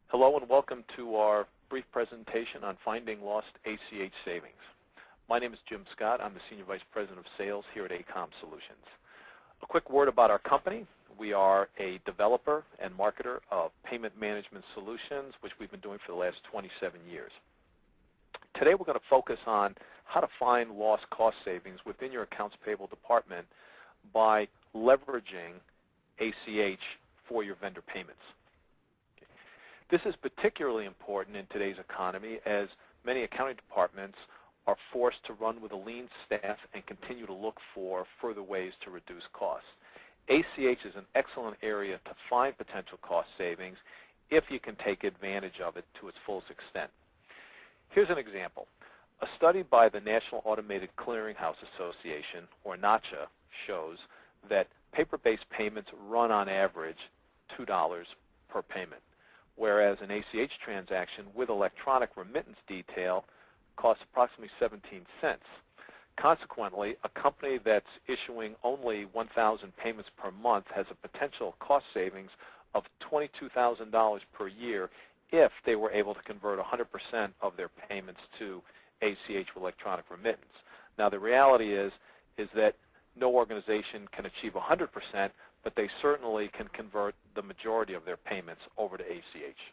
Hello and welcome to our brief presentation on finding lost ACH savings. My name is Jim Scott. I'm the Senior Vice President of Sales here at ACOM Solutions. A quick word about our company. We are a developer and marketer of payment management solutions, which we've been doing for the last 27 years. Today we're going to focus on how to find lost cost savings within your accounts payable department by leveraging ACH for your vendor payments. This is particularly important in today's economy as many accounting departments are forced to run with a lean staff and continue to look for further ways to reduce costs. ACH is an excellent area to find potential cost savings if you can take advantage of it to its fullest extent. Here's an example. A study by the National Automated Clearinghouse Association, or NACHA, shows that paper-based payments run on average $2 per payment, whereas an ACH transaction with electronic remittance detail costs approximately 17 cents. Consequently, a company that's issuing only 1,000 payments per month has a potential cost savings of $22,000 per year if they were able to convert 100% of their payments to ACH electronic remittance. Now, the reality is that no organization can achieve 100%, but they certainly can convert the majority of their payments over to ACH.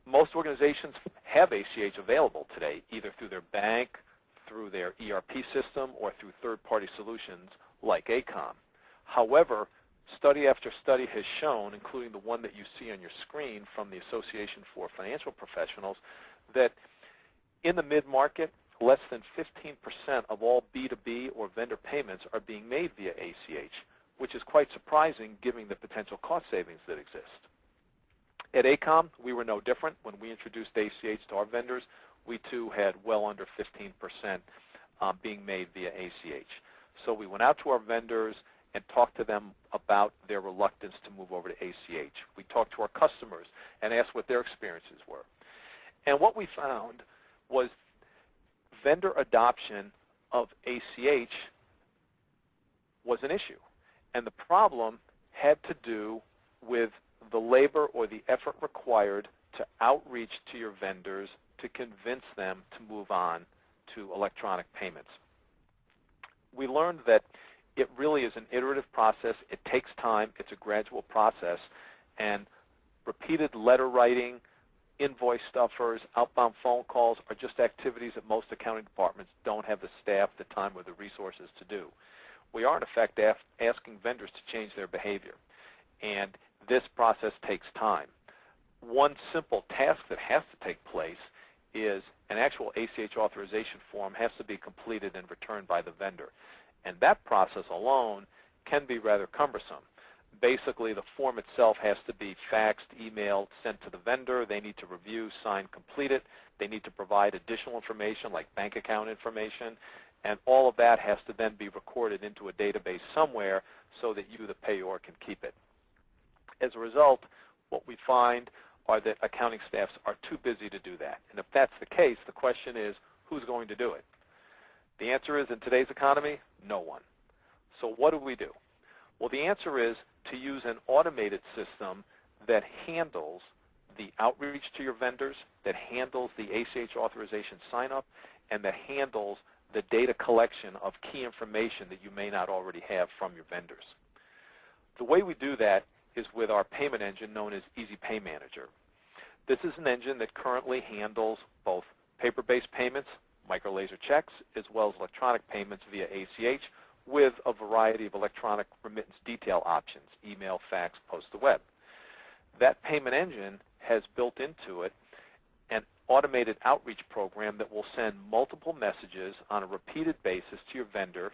Most organizations have ACH available today, either through their bank, through their ERP system, or through third-party solutions like ACOM. However, study after study has shown, including the one that you see on your screen from the Association for Financial Professionals, that in the mid-market, less than 15% of all B2B or vendor payments are being made via ACH, which is quite surprising given the potential cost savings that exist. At ACOM, we were no different. When we introduced ACH to our vendors, we too had well under 15% being made via ACH. So we went out to our vendors and talked to them about their reluctance to move over to ACH. We talked to our customers and asked what their experiences were. And what we found was vendor adoption of ACH was an issue. And the problem had to do with the labor or the effort required to outreach to your vendors to convince them to move on to electronic payments. We learned that it really is an iterative process. It takes time. It's a gradual process. And repeated letter writing, invoice stuffers, outbound phone calls are just activities that most accounting departments don't have the staff, the time, or the resources to do. We are, in effect, asking vendors to change their behavior. And this process takes time. One simple task that has to take place is an actual ACH authorization form has to be completed and returned by the vendor. And that process alone can be rather cumbersome. Basically, the form itself has to be faxed, emailed, sent to the vendor. They need to review, sign, complete it. They need to provide additional information like bank account information. And all of that has to then be recorded into a database somewhere so that you, the payor, can keep it. As a result, what we find are that accounting staffs are too busy to do that. And if that's the case, the question is, who's going to do it? The answer is, in today's economy, no one. So what do? Well, the answer is to use an automated system that handles the outreach to your vendors, that handles the ACH authorization sign-up, and that handles the data collection of key information that you may not already have from your vendors. The way we do that is with our payment engine known as ePayments. This is an engine that currently handles both paper-based payments, micro-laser checks, as well as electronic payments via ACH with a variety of electronic remittance detail options, email, fax, post to web. That payment engine has built into it an automated outreach program that will send multiple messages on a repeated basis to your vendors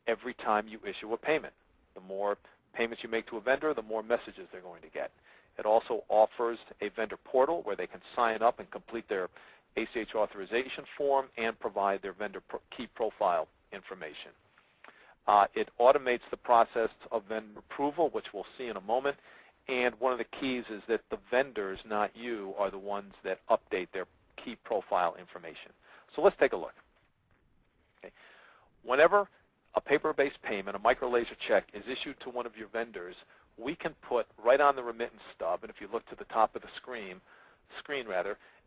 every time you issue a payment. The more payments you make to a vendor, the more messages they're going to get. It also offers a vendor portal where they can sign up and complete their ACH authorization form and provide their vendor key profile information. It automates the process of vendor approval, which we'll see in a moment. And one of the keys is that the vendors, not you, are the ones that update their key profile information. So let's take a look. Okay. Whenever a paper-based payment, a micro-laser check, is issued to one of your vendors, we can put right on the remittance stub, and if you look to the top of the screen,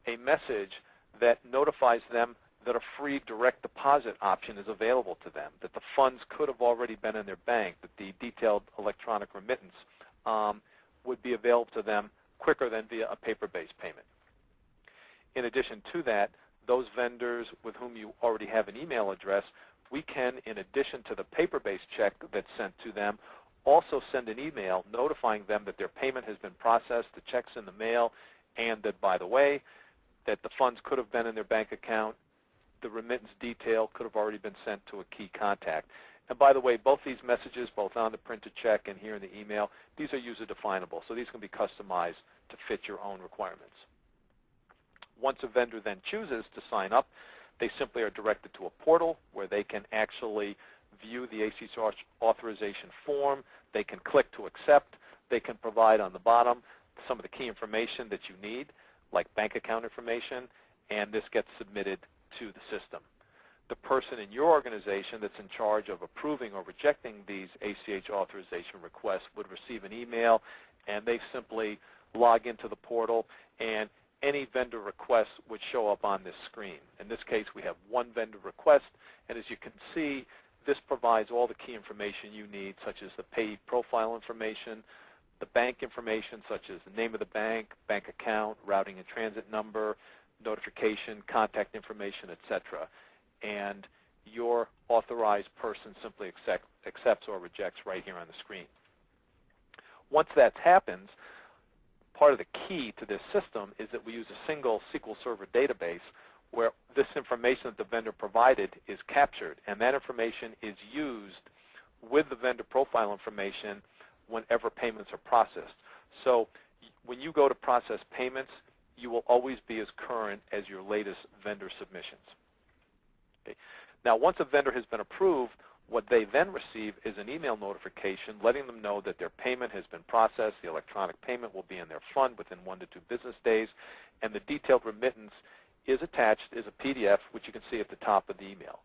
a message that notifies them that a free direct deposit option is available to them, that the funds could have already been in their bank, that the detailed electronic remittance would be available to them quicker than via a paper-based payment. In addition to that, those vendors with whom you already have an email address, we can, in addition to the paper-based check that's sent to them, also send an email notifying them that their payment has been processed, the check's in the mail, and that, by the way, that the funds could have been in their bank account, the remittance detail could have already been sent to a key contact. And by the way, both these messages, both on the printed check and here in the email, these are user definable, so these can be customized to fit your own requirements. Once a vendor then chooses to sign up, they simply are directed to a portal where they can actually view the ACH authorization form. They can click to accept. They can provide on the bottom some of the key information that you need, like bank account information, and this gets submitted to the system. The person in your organization that's in charge of approving or rejecting these ACH authorization requests would receive an email, and they simply log into the portal, and any vendor requests would show up on this screen. In this case, we have one vendor request, and as you can see, this provides all the key information you need, such as the payee profile information, the bank information, such as the name of the bank, bank account, routing and transit number, notification, contact information, etc. And your authorized person simply accepts or rejects right here on the screen. Once that happens, part of the key to this system is that we use a single SQL Server database where this information that the vendor provided is captured, and that information is used with the vendor profile information whenever payments are processed. So when you go to process payments, you will always be as current as your latest vendor submissions. Okay. Now, once a vendor has been approved, what they then receive is an email notification letting them know that their payment has been processed, the electronic payment will be in their fund within 1 to 2 business days, and the detailed remittance is attached as a PDF, which you can see at the top of the email.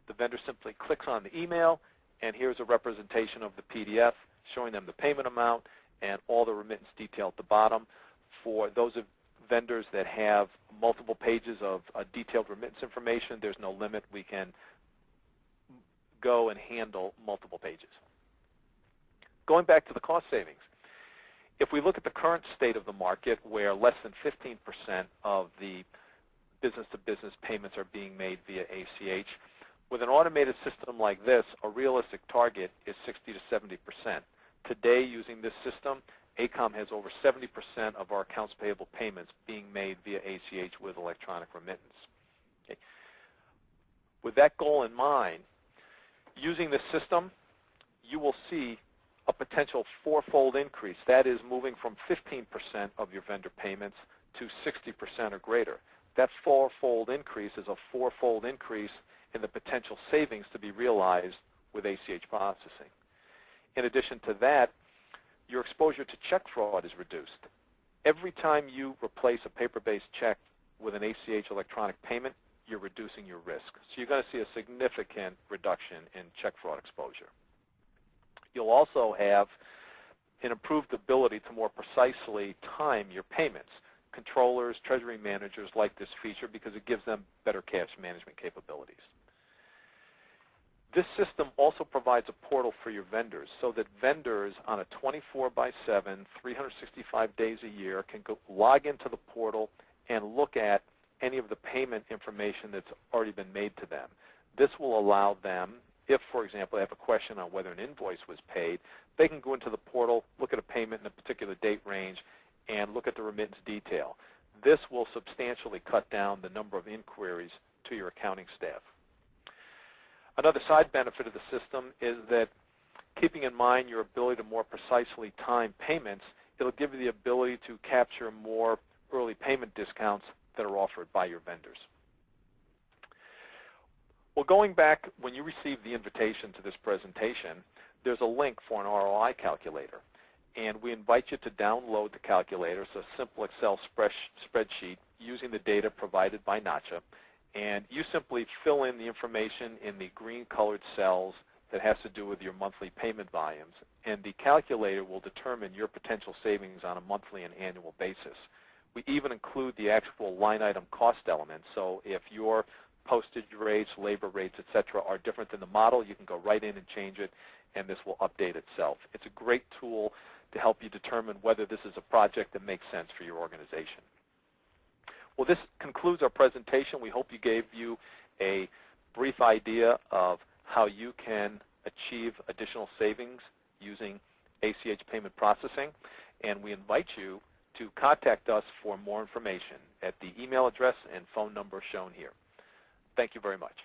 The vendor simply clicks on the email, and here's a representation of the PDF showing them the payment amount and all the remittance detail at the bottom. For those of vendors that have multiple pages of detailed remittance information, there's no limit. We can go and handle multiple pages. Going back to the cost savings, if we look at the current state of the market where less than 15% of the business-to-business payments are being made via ACH, with an automated system like this, a realistic target is 60 to 70%. Today, using this system, ACOM has over 70% of our accounts payable payments being made via ACH with electronic remittance. Okay. With that goal in mind, using this system, you will see a potential 4-fold increase. That is moving from 15% of your vendor payments to 60% or greater. That 4-fold increase is a 4-fold increase in the potential savings to be realized with ACH processing. In addition to that, your exposure to check fraud is reduced. Every time you replace a paper-based check with an ACH electronic payment, you're reducing your risk. So you're going to see a significant reduction in check fraud exposure. You'll also have an improved ability to more precisely time your payments. Controllers, treasury managers like this feature because it gives them better cash management capabilities. This system also provides a portal for your vendors so that vendors on a 24/7, 365 days a year can log into the portal and look at any of the payment information that's already been made to them. This will allow them, if, for example, they have a question on whether an invoice was paid, they can go into the portal, look at a payment in a particular date range, and look at the remittance detail. This will substantially cut down the number of inquiries to your accounting staff. Another side benefit of the system is that, keeping in mind your ability to more precisely time payments, it'll give you the ability to capture more early payment discounts that are offered by your vendors. Well, going back, when you receive the invitation to this presentation, there's a link for an ROI calculator. And we invite you to download the calculator. It's a simple Excel spreadsheet using the data provided by Nacha. And you simply fill in the information in the green-colored cells that has to do with your monthly payment volumes, and the calculator will determine your potential savings on a monthly and annual basis. We even include the actual line item cost element, so if your postage rates, labor rates, etc. are different than the model, you can go right in and change it, and this will update itself. It's a great tool to help you determine whether this is a project that makes sense for your organization. Well, this concludes our presentation. We hope you gave you a brief idea of how you can achieve additional savings using ACH payment processing, and we invite you to contact us for more information at the email address and phone number shown here. Thank you very much.